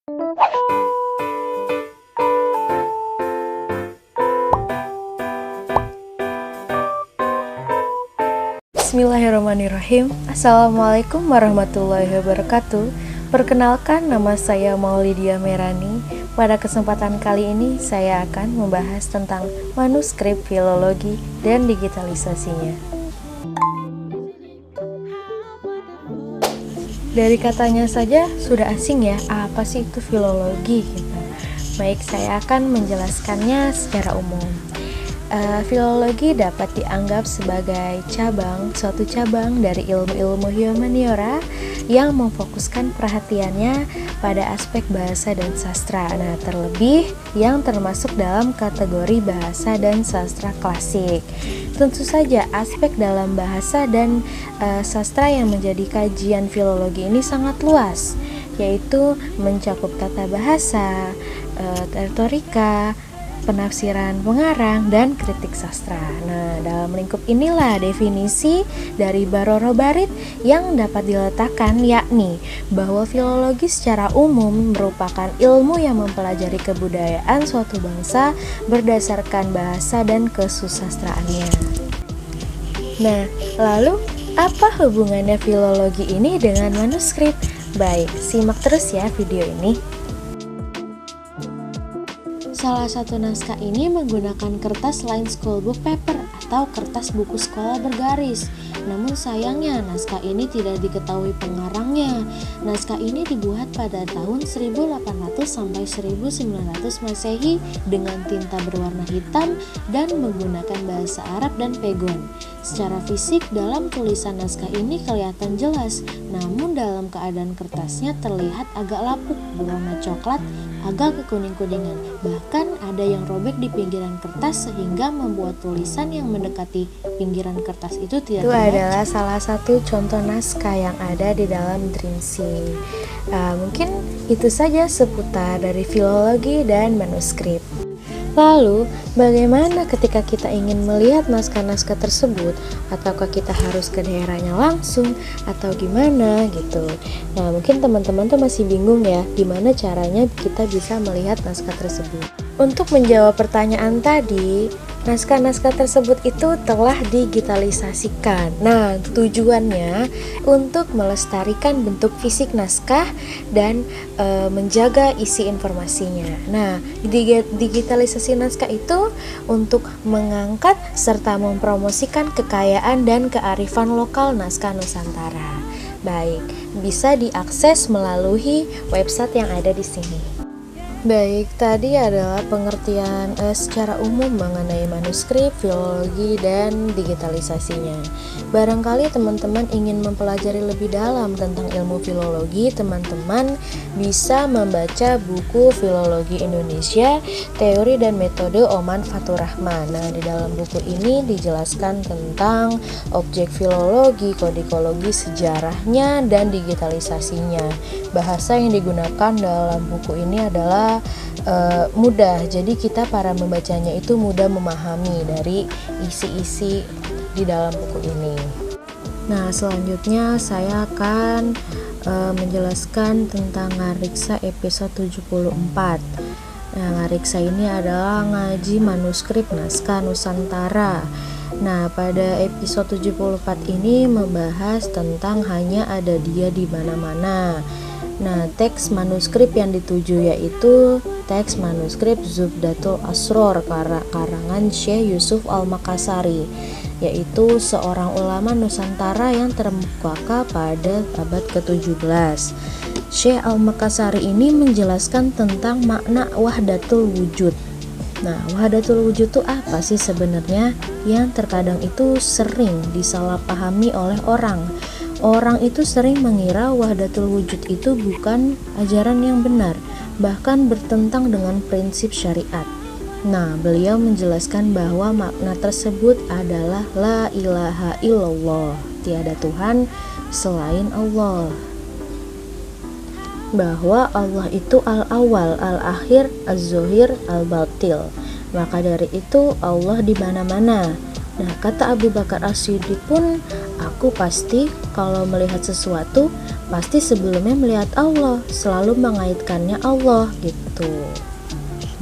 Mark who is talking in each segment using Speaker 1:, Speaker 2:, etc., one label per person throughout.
Speaker 1: Bismillahirrahmanirrahim. Assalamualaikum warahmatullahi wabarakatuh. Perkenalkan, nama saya Maulidia Merani. Pada kesempatan kali ini saya akan membahas tentang manuskrip filologi dan digitalisasinya. Dari katanya saja sudah asing ya, apa sih itu filologi gitu. Baik, saya akan menjelaskannya secara umum. Filologi dapat dianggap sebagai suatu cabang dari ilmu-ilmu humaniora yang memfokuskan perhatiannya pada aspek bahasa dan sastra. Nah, terlebih yang termasuk dalam kategori bahasa dan sastra klasik. Tentu saja aspek dalam bahasa dan sastra yang menjadi kajian filologi ini sangat luas, yaitu mencakup tata bahasa, retorika, penafsiran pengarang, dan kritik sastra. Nah, dalam lingkup inilah definisi dari Baroro Barit yang dapat diletakkan, yakni bahwa filologi secara umum merupakan ilmu yang mempelajari kebudayaan suatu bangsa berdasarkan bahasa dan kesusastraannya. Nah, lalu apa hubungannya filologi ini dengan manuskrip? Baik, simak terus ya video ini. Salah satu naskah ini menggunakan kertas line schoolbook paper atau kertas buku sekolah bergaris. Namun sayangnya naskah ini tidak diketahui pengarangnya. Naskah ini dibuat pada tahun 1800 sampai 1900 Masehi dengan tinta berwarna hitam dan menggunakan bahasa Arab dan pegon. Secara fisik dalam tulisan naskah ini kelihatan jelas, namun dalam keadaan kertasnya terlihat agak lapuk, berwarna coklat, agak kekuning-kuningan. Bahkan ada yang robek di pinggiran kertas sehingga membuat tulisan yang mendekati pinggiran kertas itu tidak terbaca. Itu adalah salah satu contoh naskah yang ada di dalam Dreamsea. Mungkin itu saja seputar dari filologi dan manuskrip. Lalu, bagaimana ketika kita ingin melihat naskah-naskah tersebut? Ataukah kita harus ke daerahnya langsung? Atau gimana gitu? Nah, mungkin teman-teman tuh masih bingung ya, gimana caranya kita bisa melihat naskah tersebut. Untuk menjawab pertanyaan tadi, naskah-naskah tersebut itu telah digitalisasikan. Nah, tujuannya untuk melestarikan bentuk fisik naskah dan menjaga isi informasinya. Nah, digitalisasi naskah itu untuk mengangkat serta mempromosikan kekayaan dan kearifan lokal naskah Nusantara. Baik, bisa diakses melalui website yang ada di sini. Baik, tadi adalah pengertian secara umum mengenai manuskrip, filologi, dan digitalisasinya. Barangkali teman-teman ingin mempelajari lebih dalam tentang ilmu filologi, teman-teman bisa membaca buku Filologi Indonesia, Teori dan Metode Oman Fatur Rahman. Nah, di dalam buku ini dijelaskan tentang objek filologi, kodikologi, sejarahnya, dan digitalisasinya. Bahasa yang digunakan dalam buku ini adalah mudah, jadi kita para membacanya itu mudah memahami dari isi-isi di dalam buku ini. Nah, selanjutnya saya akan menjelaskan tentang Ngariksa episode 74. Nah, Ngariksa ini adalah ngaji manuskrip naskah Nusantara. Nah, pada episode 74 ini membahas tentang hanya ada dia di mana-mana. Nah, teks manuskrip yang dituju yaitu teks manuskrip Zubdatul Asror karangan Syekh Yusuf Al-Makassari, yaitu seorang ulama Nusantara yang terkemuka pada abad ke-17. Syekh Al-Makassari ini menjelaskan tentang makna wahdatul wujud. Nah, wahdatul wujud itu apa sih sebenarnya? Yang terkadang itu sering disalahpahami oleh orang. Orang itu sering mengira wahdatul wujud itu bukan ajaran yang benar, bahkan bertentang dengan prinsip syariat. Nah, beliau menjelaskan bahwa makna tersebut adalah la ilaha illallah, tiada Tuhan selain Allah. Bahwa Allah itu al-awwal, al-akhir, az-zahir, al-batil. Maka dari itu Allah di mana-mana. Nah, kata Abu Bakar As-Siddiq pun, aku pasti kalau melihat sesuatu pasti sebelumnya melihat Allah, selalu mengaitkannya Allah gitu.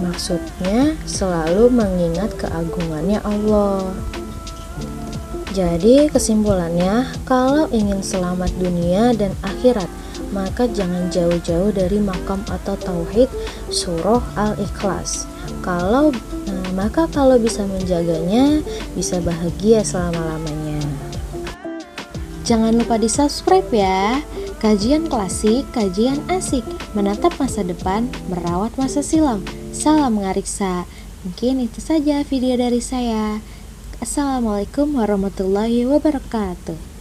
Speaker 1: Maksudnya selalu mengingat keagungannya Allah. Jadi kesimpulannya, kalau ingin selamat dunia dan akhirat, maka jangan jauh-jauh dari makam atau tauhid surah Al-Ikhlas. Maka kalau bisa menjaganya, bisa bahagia selama-lamanya. Jangan lupa di-subscribe ya. Kajian klasik, kajian asik, menatap masa depan, merawat masa silam. Salam ngariksa. Mungkin itu saja video dari saya. Assalamualaikum warahmatullahi wabarakatuh.